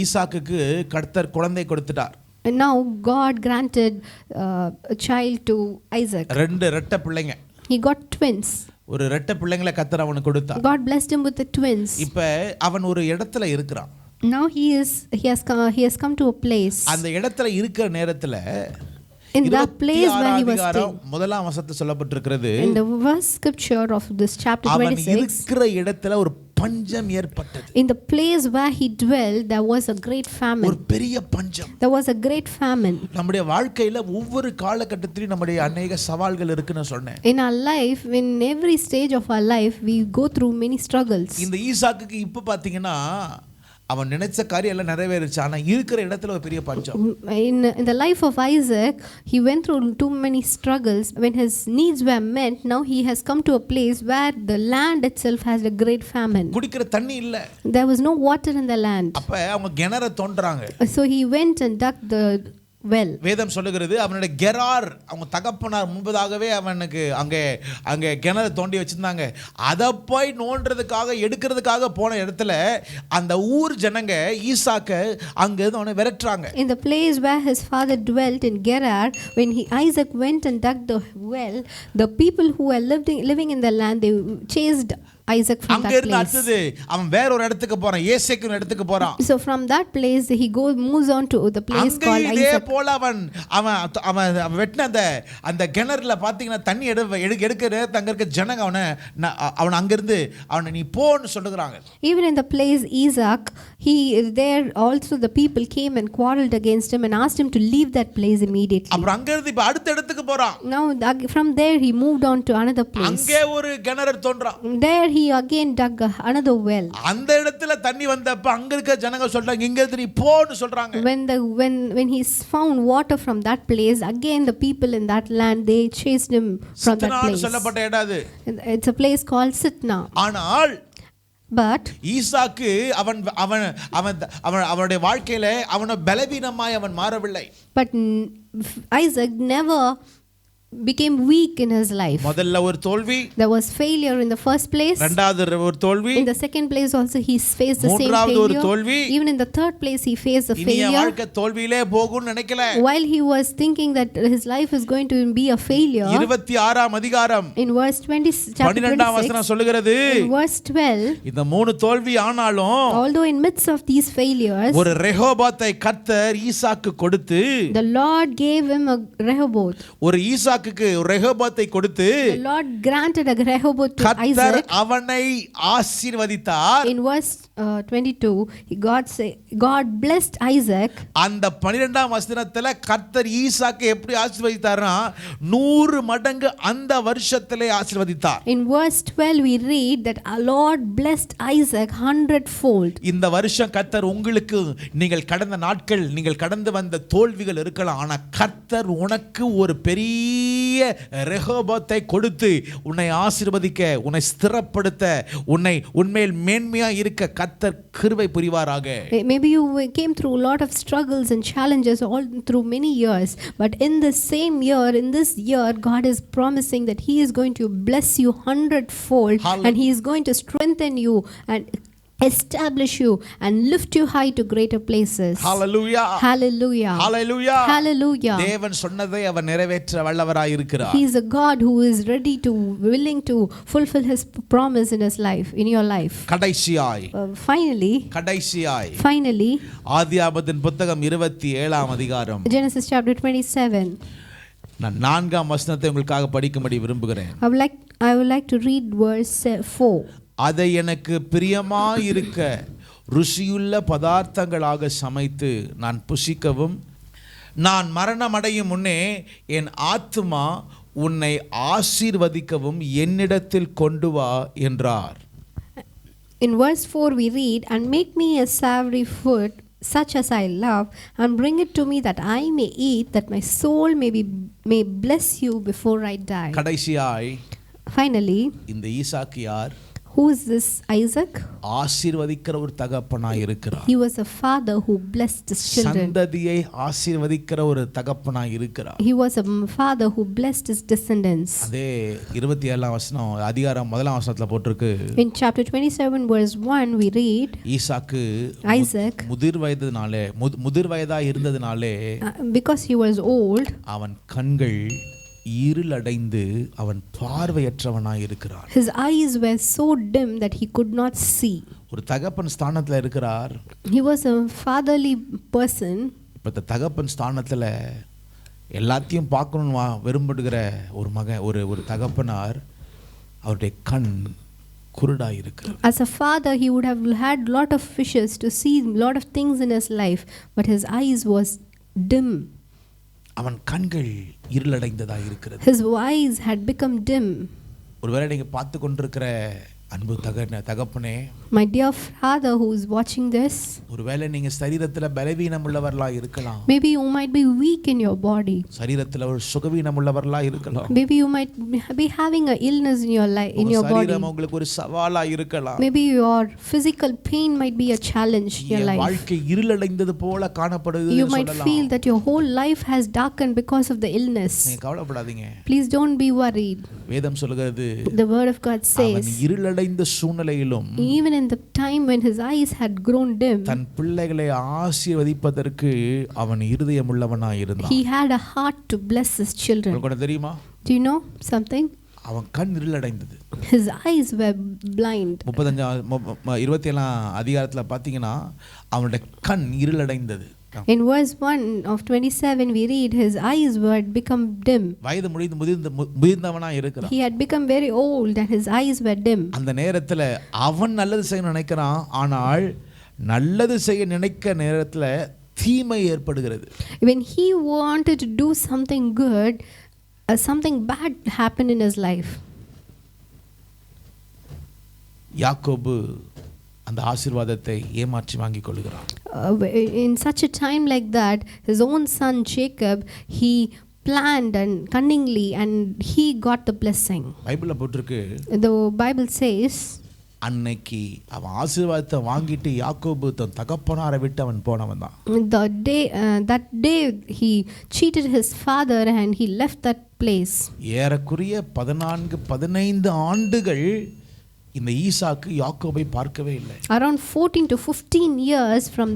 ஈசாக்குக்கு கர்த்தர் குழந்தை கொடுத்துட்டார். and now God granted a child to Isaac. ரெண்டு இரட்டை பிள்ளைங்க. He got twins. ஒரு இரட்டை பிள்ளைங்களை கர்த்தர் அவனுக்கு கொடுத்தார். God blessed him with the twins. இப்ப அவன் ஒரு இடத்துல இருக்கிறான். Now he has come to a place. அந்த இடத்துல இருக்கிற நேரத்துல In that place where he was staying, முதலாம் வசனத்தில் சொல்லப்பட்டிருக்கிறது, in the verse scripture of this chapter அவன் 26, இருக்கிற இடத்துல ஒரு பஞ்சம் ஏற்பட்டது. in the place where he dwelled there was a great ஒரு famine. பெரிய பஞ்சம். There was a great famine. நம்முடைய வாழ்க்கையில ஒவ்வொரு காலகட்டத்திலும் நம்முடைய அநேக சவால்கள் இருக்குன்னு சொன்னேன். In our life, in every stage of our life, we go through many struggles. இந்த ஈசாக்குக்கு இப்ப பாத்தீங்கன்னா அவன் நினைச்ச காரியம் எல்லாம் நிறைவேறுச்சு. ஆனா இருக்கிற இடத்துல ஒரு பெரிய பஞ்சம். In the life of Isaac, he went through too many struggles. When his needs were met, now he has come to a place where the land itself has a great famine. குடிக்கிற தண்ணி இல்ல. There was no water in the land. அப்ப அவங்க கிணறு தோண்டுறாங்க. So he went and dug the well. வேதம் சொல்லுகிறது அவனுடைய கெரார் அவங்க தகப்பனார் முன்பதாகவே அவனுக்கு அங்கே கிணறு தோண்டி வச்சிருந்தாங்க. அதை போய் நோண்டுறதுக்காக எடுக்கிறதுக்காக போன இடத்துல அந்த ஊர் ஜனங்க ஈசாக்க அங்கிருந்து அவனை விரட்டுறாங்க. In the place where his father dwelt in Gerar, when Isaac went and dug the well, the people who were living in the land, they chased Isaac from that place. அடுத்தது அவன் வேற ஒரு இடத்துக்கு போறான், ஏசேக்கு இடத்துக்கு போறான். So from that place he moves on to the place called Isaac. இதே போல அவன் வெட்டின அந்த கிணறுல பாத்தீங்கன்னா தண்ணி எடுக்கிற அங்க இருக்க ஜனங்க அவன் அங்கிருந்து அவனை நீ போன்னு சொல்லுகிறாங்க. Even in the place Isaac, there also the people came and quarreled against him and asked him to leave that place immediately. அப்புறம் அங்கிருந்து இப்ப அடுத்த இடத்துக்கு போறான். Now from there he moved on to another place. அங்கே ஒரு கிணறு தோன்றான். There he again dug another well. அந்த இடத்துல தண்ணி வந்தப்ப அங்க இருக்க ஜனங்க சொல்றாங்க இங்க இருந்து நீ போன்னு சொல்றாங்க. When he found water from that place, again the people in that land, they chased him from that place. சொல்லப்பட்ட இடம் அது. It's a place called Sitna. ஆனால் But ஈசாக்கு அவனுடைய வாழ்க்கையில அவன பலவீனமாய் அவன் மாறவில்லை. But Isaac never became weak in his life. முதல்ல ஒரு தோல்வி. There was failure in the first place. இரண்டாவது ஒரு தோல்வி. In the second place also he faced the same மூன்றாவது ஒரு failure. தோல்வி. Even in the third place he faced the failure. இனி வாழ்க்கை தோல்வியிலே போகும்னு நினைக்கல. While he was thinking that his life is going to be a failure. 26ஆம் அதிகாரம் In verse 20 chapter 12ஆம் வசனம் சொல்லுகிறது. In verse 12, இந்த மூணு தோல்வி ஆனாலும் although in midst of these failures, ஒரு ரெஹோபாத்தை கர்த்தர் ஈசாக்கு கொடுத்து, the Lord gave him a Rehoboth. ஒரு ஈசாக்குக்கு ரெஹோபாத்தை கொடுத்து, The Lord granted a Rehoboth to கர்த்தர் Isaac. அவனை ஆசீர்வதித்தார். In verse 22, God blessed Isaac. அந்த 12ஆம் வசனத்துல கர்த்தர் ஈசாக்கை எப்படி ஆசீர்வதித்தார்னா 100 மடங்கு அந்த வருஷத்திலே ஆசீர்வதித்தார். In verse 12 we read that our Lord blessed Isaac 100-fold. இந்த வருஷம் கர்த்தர் உங்களுக்கு நீங்கள் கடந்த நாட்கள் நீங்கள் கடந்து வந்த தோல்விகள் இருக்கலாம், ஆனா கர்த்தர் உனக்கு ஒரு பெரிய ரெஹோபாத்தை கொடுத்து உன்னை ஆசீர்வதிக்க, உன்னை ஸ்திரப்படுத்த, உன்னை உண்மையில் மேன்மையா இருக்க கர்த்தர் கிருபை புரிவாராக. Maybe you came through a lot of struggles and challenges all through many years, but in this same year, in this year, God is promising that He is going to bless you 100-fold. And He is going to strengthen you and establish you and lift you high to greater places. Hallelujah. Hallelujah. Hallelujah. Hallelujah. தேவன் சொன்னதை அவர் நிறைவேற்ற வல்லவராய் இருக்கிறார். He is a God who is willing to fulfill His promise in His life, in your life. கடைசியாய் Finally, ஆதியாகமத்தின் புத்தகம் 27ஆம் அதிகாரம், Genesis chapter 27. நான் 4ஆம் வசனத்தை உங்களுக்காக படிக்கும்படி விரும்புகிறேன். I would like to read verse 4. அதை எனக்கு பிரியமாயிருக்க ருசியுள்ள பதார்த்தங்களாக சமைத்து நான் புசிக்கவும், நான் மரணமடையும் முன்னே என் ஆத்துமா உன்னை ஆசீர்வதிக்கவும் என்னிடத்தில் கொண்டு வா என்றார். In verse 4 we read, and make me a savory food such as I love, and bring it to me that I may eat, that my soul may bless you before I die. கடைசியாய் Finally, இந்த ஈசாக்கு யார்? who is this Isaac? ஆசீர்வதிக்கிற ஒரு தகப்பனாய் இருக்கிறார். He was a father who blessed his children. சந்ததியை ஆசீர்வதிக்கிற ஒரு தகப்பனாய் இருக்கிறார். He was a father who blessed his descendants. அதே 27ஆம் வசனம் அதிகாரம் 1ஆம் வசனத்துல போட்டிருக்கு. In chapter 27 verse 1 we read, Isaac, முதிர் வயதா இருந்ததினாலே because he was old, அவன் கண்கள் இருளடைந்து அவன் பார்வையற்றவனாய் இருக்கிறான். His eyes were so dim that he could not see. ஒரு தகப்பன் ஸ்தானத்துல இருக்கிறார். He was a fatherly person. இப்ப இந்த தகப்பன் ஸ்தானத்துல எல்லாத்தையும் பார்க்கணும்னு விரும்புகிற ஒரு மகன், ஒரு தகப்பனார், அவருடைய கண் குருடாய் இருக்கிறார். As a father he would have had lot of wishes to see lot of things in his life, but his eyes was dim. அவன் கண்கள் இருளடைந்ததா இருக்கிறது. His eyes had become dim. ஒருவேளை நீங்க பார்த்து கொண்டிருக்கிற அன்பு தகப்பனே, My dear father who is watching this, ஒருவேளை நீங்க சரீரத்துல பலவீனம் உள்ளவர்களா இருக்கலாம். maybe you might be weak in your body. சரீரத்துல ஒரு சுகவீனம் உள்ளவர்களா இருக்கலாம். Maybe you might be having a illness in your life, in your body. சரீரம் உங்களுக்கு ஒரு சவாலா இருக்கலாம். Maybe your physical pain might be a challenge in your life. வாழ்க்கை இருளடைந்தது போல காணப்படுது. You might feel that your whole life has darkened because of the illness. நீங்க கவலைப்படாதீங்க. Please don't be worried. வேதம் சொல்கிறது, The word of God says, அவன் இருளடைந்த சூழ்நிலையிலும் even in the time when his eyes had grown dim, தன் பிள்ளைகளை ஆசீர்வதிப்பதற்கு அவன் இருதயம் உள்ளவனாய் இருந்தான். he had a heart to bless his children. உங்களுக்கு தெரியுமா? Do you know something? அவன் கண் இருளடைந்தது. His eyes were blind. 27 அதிகாரத்துல பாத்தீங்கன்னா அவனுடைய கண் இருளடைந்தது. In verse 1 of 27 we read his eyes were become dim. வயது முதிர்ந்தவனா இருக்கிறான். He had become very old and his eyes were dim. அந்த நேரத்துல அவன் நல்லது செய்ய நினைக்கிறான், ஆனால் நல்லது செய்ய நினைக்க நேரத்துல தீமை ஏற்படுகிறது. When he wanted to do something good, something bad happened in his life. யாக்கோபு அந்த ஆசீர்வாதத்தை ஏமாற்றி வாங்கிக் கொள்கிறான். In such a time like that, his own son Jacob, he planned and cunningly and he got the blessing. பைபிள்ல போட்டிருக்கு, The Bible says, அன்னைக்கு அவன் ஆசீர்வாதத்தை வாங்கிட்டு யாக்கோபு தன் தகப்பனாரை விட்டு அவன் போனவன் தான். that day he cheated his father and he left that place. ஏறக்குறைய 14-15 ஆண்டுகள் இந்த ஈசாக்கு யாக்கோபை பார்க்கவே இல்லை. Around 14 to 15 years from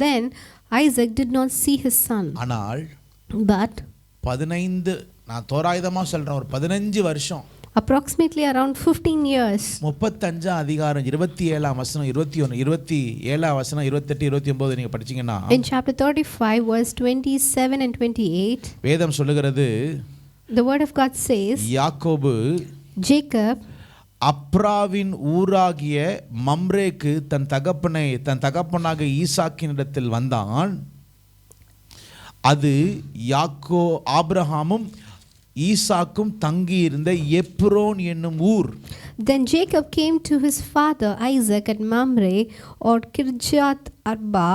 then Isaac did not see his son. ஆனால் But 15, நான் தோராயமா சொல்றேன், ஒரு 15 வருஷம், approximately around 15 years, 35 அதிகாரம் 27 வசனம் 21 27 வசனம் 28 29 நீங்க படிச்சீங்கன்னா, in chapter 35 verse 27 and 28, வேதம் சொல்லுகிறது, the word of God says, யாக்கோபு Jacob அப்ராவின் ஊராகிய மம்ரேக்கு தன் தகப்பனாக ஈசாக்கினிடத்தில் வந்தான். அது ஆபிரகாமும் ஈசாக்கும் தங்கியிருந்த எப்ரோன் என்னும் ஊர். Then Jacob came to his father Isaac at Mamre or Kirjath Arba,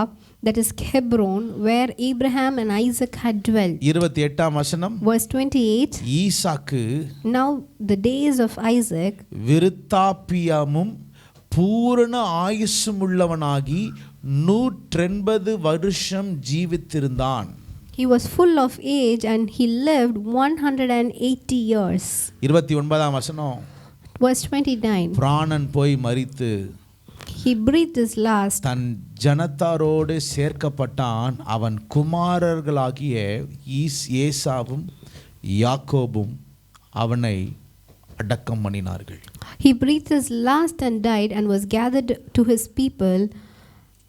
that is Hebron, where Abraham and Isaac had dwelt. 28 வசனம், Verse 28, Isaac now the days of Isaac விருத்தாப்பியமும் பூரண ஆயுசும் உள்ளவனாகி 180 வருஷம் ஜீவித்திருந்தான். he was full of age and he lived 180 years. 29 வசனம், Verse 29, பிராணன் போய் மரித்து he breathed his last. தன் ஜனத்தாரோடு சேர்க்கப்பட்டான். அவன் குமாரர்களாகிய ஏசாவும் யாக்கோபும் அவனை அடக்கம் பண்ணினார்கள். He breathed his last and died and was gathered to his people.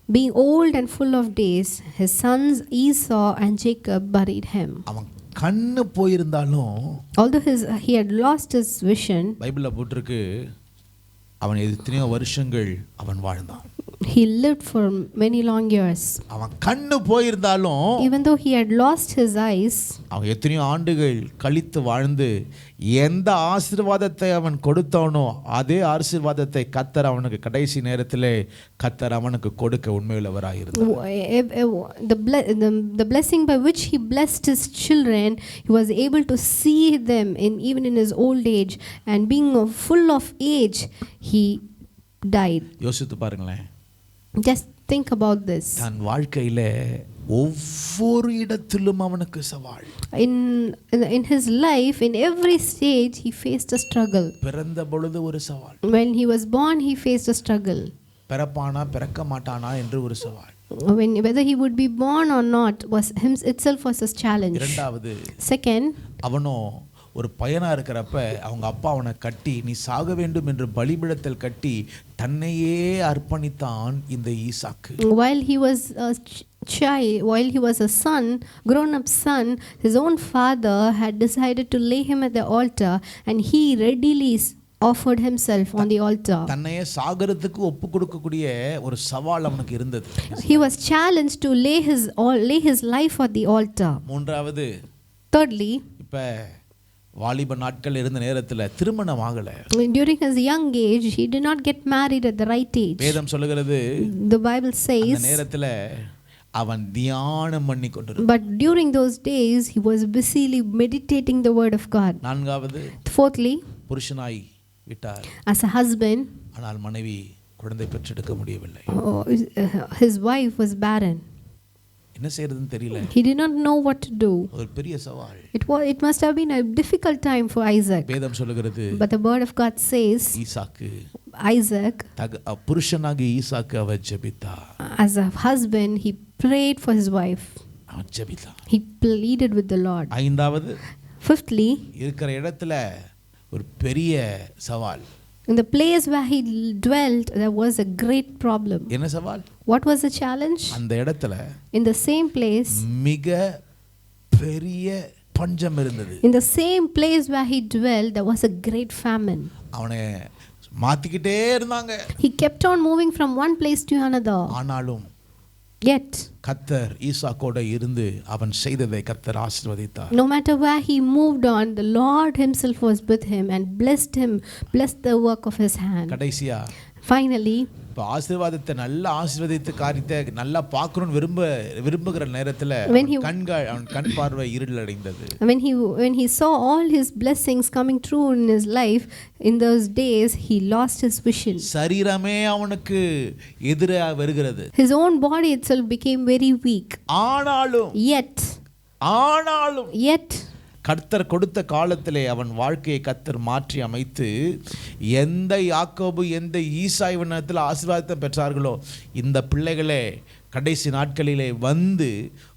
Being old and full of days, his sons Esau and Jacob buried him. அவன் கண்ணு போயிருந்தாலும், Although he had lost his vision, பைபிள்ல போட்டிருக்கு, அவன் எத்தனையோ வருஷங்கள் அவன் வாழ்ந்தான். he lived for many long years. அவன் கண்ணு போயிருந்தாலும், Even though he had lost his eyes, அவன் எத்தனையோ ஆண்டுகள் கழித்து வாழ்ந்து எந்த ஆசீர்வாதத்தை அவன் கொடுத்தானோ அதே ஆசீர்வாதத்தை கர்த்தர் அவனுக்கு கடைசி நேரத்திலே கர்த்தர் அவனுக்கு கொடுக்க உண்மையுள்ளவராய் இருந்தார். the blessing by which he blessed his children, he was able to see them even in his old age, and being full of age, he died. யோசித்து பாருங்களேன். Just think about this. தன் வாழ்க்கையில ஒவ்வொரு இடத்திலும் அவனுக்கு சவால். In his life, in every stage, he faced a struggle. பிறந்த பொழுது ஒரு சவால். When he was born, he faced a struggle. பிறப்பானா பிறக்க மாட்டானா என்று ஒரு சவால். Whether he would be born or not itself was a challenge. இரண்டாவது, Second, அவனோ ஒரு பையனா இருக்கிறப்ப அவங்க அப்பா அவனை கட்டி நீ சாக வேண்டும் என்று பலிபீடத்தில் கட்டி தன்னையே அர்ப்பணித்தான் இந்த ஈசாக்கு. while he was a son, grown up son, his own father had decided to lay him at the altar, and he readily offered himself on the altar. தன்னையே சாகறதுக்கு ஒப்பு கொடுக்கக்கூடிய ஒரு சவால் அவனுக்கு இருந்தது. He was challenged to lay his life at the altar. மூன்றாவது, Thirdly, இப்ப வாலிப நாட்கள் இருந்த நேரத்துல திருமணம் ஆகல. During his young age, he did not get married at the right age. வேதம் சொல்லுகிறது The Bible அந்த says, நேரத்துல அவன் தியானம் பண்ணி கொண்டிருந்தான். but during those days, he was busily meditating the word of God. நான்காவது, Fourthly, புருஷனாய் விட்டார், as a husband, ஆனால் மனைவி குழந்தை பெற்றெடுக்க முடியவில்லை. his wife was barren. என்ன செய்யறதுன்னு தெரியல. He did not know what to do. ஒரு பெரிய சவால். It must have been a difficult time for Isaac. வேதம் சொல்லுகிறது, But the word of God says, Isaac Isaac, புருஷனாகி ஈசாக்கு அவர் ஜெபித்தார். as a husband, he prayed for his wife. அவன் ஜெபித்தார். He pleaded with the Lord. ஐந்தாவது, Fifthly, இருக்கிற இடத்துல ஒரு பெரிய சவால். in the place where he dwelt, there was a great problem. என்ன சவால்? What was the challenge? அந்த இடத்துல In the same place, மிக பெரிய பஞ்சம் இருந்தது. in the same place where he dwelt, there was a great famine. அவனை மாத்திக்கிட்டே இருந்தாங்க. He kept on moving from one place to another. ஆனாலும் Yet, கர்த்தர் ஈசாக்கோட இருந்து அவன் செய்ததை கர்த்தர் ஆசீர்வதித்தார். no matter where he moved on, the Lord himself was with him and blessed the work of his hand. கடைசியா Finally, இப்போ ஆசீர்வாதத்தை நல்லா ஆசீர்வதித்து காரியத்தை நல்லா பார்க்கணும்னு விரும்புகிற நேரத்துல அவன் கண் பார்வை இருள் அடைந்தது. when he saw all his blessings coming true in his life, in those days he lost his vision. சரீரமே அவனுக்கு எதிராக வருகிறது. His own body itself became very weak. ஆனாலும் Yet கர்த்தர் கொடுத்த காலத்திலே அவன் வாழ்க்கையை கர்த்தர் மாற்றி அமைத்து எந்த யாக்கோபு எந்த ஈசாயிவனத்தில் ஆசீர்வாதத்தை பெற்றார்களோ இந்த பிள்ளைகளே கடைசி நாட்களிலே வந்து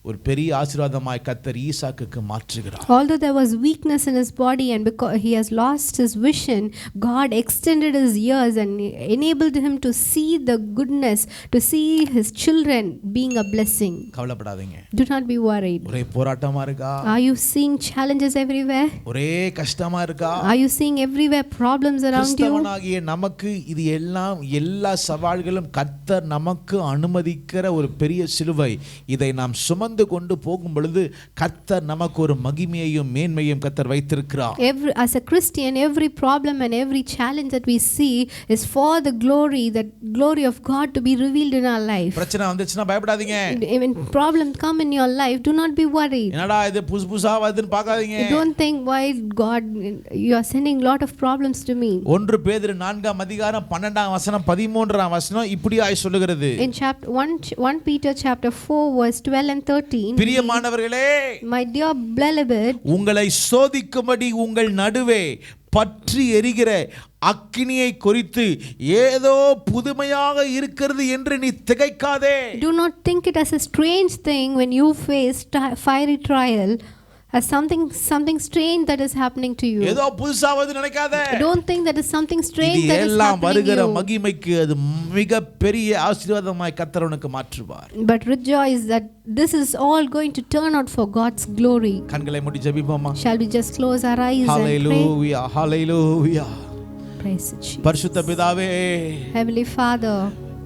ஒரு பெரிய ஆசீர்வாதமாய் கர்த்தர் ஈசாக்குக்கு மாற்றுகிறார். Although there was weakness in his body and because he has lost his vision, God extended his years and enabled him to see the goodness, to see his children being a blessing. கவலைப்படாதீங்க. Do not be worried. ஒரே போராட்டமா இருக்கா? Are you seeing challenges everywhere? ஒரே கஷ்டமா இருக்கா? Are you seeing everywhere problems around you? கிறிஸ்தவனாகிய நமக்கு இது எல்லா சவால்களும் கர்த்தர் நமக்கு அனுமதிக்கிற ஒரு பெரிய சிலுவை. இதை நாம் சுமந்து கொண்டு போகும் பொழுது கர்த்தர் நமக்கு ஒரு மகிமையையும் மேன்மையையும் கர்த்தர் வைத்திருக்கிறார். As a Christian, every problem and every challenge that we see is for the glory of God to be revealed in our life. பிரச்சனை வந்துச்சுனா பயப்படாதீங்க. When problems come in your life, do not be worried. என்னடா இது புதுசா வருதுன்னு பார்க்காதீங்க. Don't think, why God, you are sending lot of problems to me. 1 பேதுரு 4 அதிகாரம் 12 வசனம் 13 வசனம் இப்படியாய் சொல்லுகிறது. In chapter 1 Peter chapter 4 verse 12 and 13, பிரியமானவர்களே, my dear beloved, உங்களை சோதிக்கும்படி உங்கள் நடுவே பற்றி எரிகிற அக்கினியை குறித்து ஏதோ புதுமையாக இருக்கிறது என்று நீ திகைக்காதே. do not think it as a strange thing when you face fiery trial, as something strange that is happening to you. ஏதோ புதுசா வந்து நினைக்காதே. Don't think that is something strange that is எல்லாம் happening வருகிற to you. மகிமைக்கு அது மிக பெரிய ஆசீர்வாதமாய் கர்த்தர் உனக்கு மாற்றுவார். But rejoice that this is all going to turn out for God's glory. கண்களை மூடி ஜெபிப்போமா? Shall we just close our eyes and pray? Hallelujah hallelujah. Praise Jesus. பரிசுத்த பிதாவே, Heavenly Father,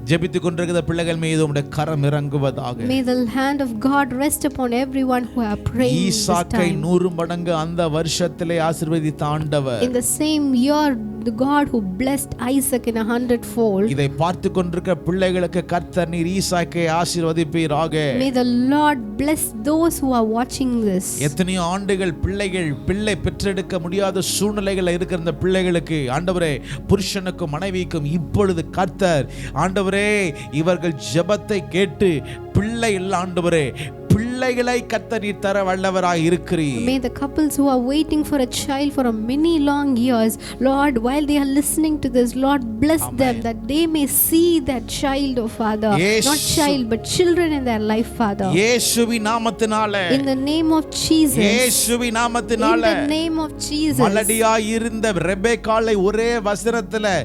ஜெபித்துக் கொண்டிருக்கிற பிள்ளைகள் மீது உம்முடைய கரம் இறங்குவதாக. may the hand of God rest upon everyone who are praying this ஈசாக்கை time. 100 மடங்கு அந்த வருஷத்திலே ஆசீர்வதித்த ஆண்டவர், In the same year, the God who blessed Isaac in 100-fold, இதை பார்த்து கொண்டிருக்கிற பிள்ளைகளுக்கு கர்த்தர் நீர் ஈசாக்கை ஆசீர்வதிப்பீராக. may the Lord bless those who are watching this. எத்தனையோ ஆண்டுகள் பிள்ளை பெற்றெடுக்க முடியாத சூழ்நிலைகள் இருக்கிற இந்த பிள்ளைகளுக்கு ஆண்டவரே, புருஷனுக்கும் மனைவிக்கும் இப்பொழுது கர்த்தர் ஆண்டவரே இவர்கள் ஜெபத்தை கேட்டு பிள்ளை இல்ல ஆண்டவரே பிள்ளைகளை கர்த்தர் நீர் தர வல்லவராய் இருக்கிறீர். May the couples who are waiting for a child for a many long years, Lord, while they are listening to this, Lord, bless them that they may see that child, oh Father. Not child but children in their life, Father. இயேசுவின் நாமத்தினாலே, In the name of Jesus. இயேசுவின் நாமத்தினாலே, In the name of Jesus. மலடியாய் இருந்த ரெபெக்காளை ஒரே வசனத்திலே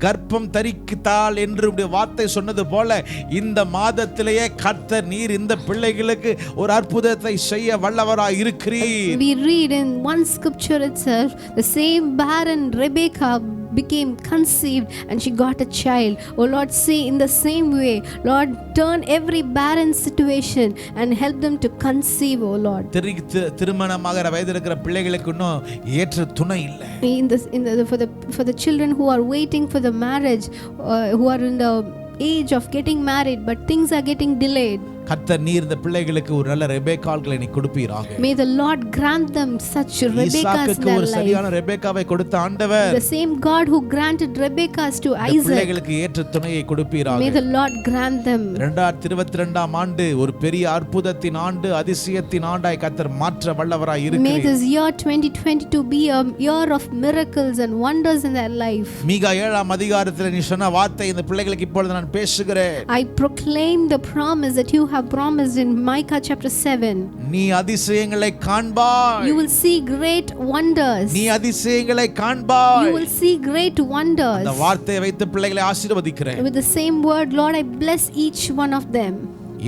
கர்ப்பம் தரித்தாள் என்று உம்முடைய வார்த்தை சொன்னது போல இந்த மாதத்திலேயே கர்த்தர் நீர் இந்த பிள்ளைகளுக்கு ஒரு அற்புதத்தை செய்ய வல்லவராய் இருக்கிறீர். We read in one scripture itself, the same barren Rebecca became conceived and she got a child. Oh Lord, say in the same way, Lord, turn every barren situation and help them to conceive, oh Lord. திருமணமாகிற வயதில் இருக்கிற பிள்ளைகளுக்கு இன்னும் ஏற்ற துணை இல்லை. For the children who are waiting for the marriage, who are in the age of getting married, but things are getting delayed. கர்த்தர் நீர் இந்த பிள்ளைகளுக்கு ஒரு நல்ல ரெபெக்காள்களை நீ கொடுப்பீராக. May the Lord grant them such Rebeccas in their ஒரு life. சரியான ரெபெக்காவை கொடுத்த ஆண்டவர், The same God who granted Rebeccas to Isaac, பிள்ளைகளுக்கு ஏற்ற துணையை கொடுப்பீராக. may the Lord grant them. 2022 ஆண்டு ஒரு பெரிய அற்புதத்தின் ஆண்டு, அதிசயத்தின் ஆண்டாய் கர்த்தர் மாற்ற வல்லவராய் May இருக்கிறீர். this year 2022 be a year of miracles and wonders in their life. மீகா 7ஆம் அதிகாரத்தில் நீ சொன்ன வார்த்தை இந்த பிள்ளைகளுக்கு இப்பொழுது நான் பேசுகிறேன். I proclaim the promise that you have promised in Micah chapter 7. நீ அதிசயங்களை காண்பாய். You will see great wonders. நீ அதிசயங்களை காண்பாய். You will see great wonders. அந்த வார்த்தையை வைத்து பிள்ளைகளை ஆசீர்வதிக்கிறேன். With the same word, Lord, I bless each one of them.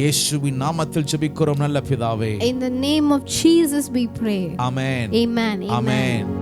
இயேசுவின் நாமத்தில் ஜெபிக்கிறோம் நல்ல பிதாவே. In the name of Jesus we pray. Amen. Amen. Amen.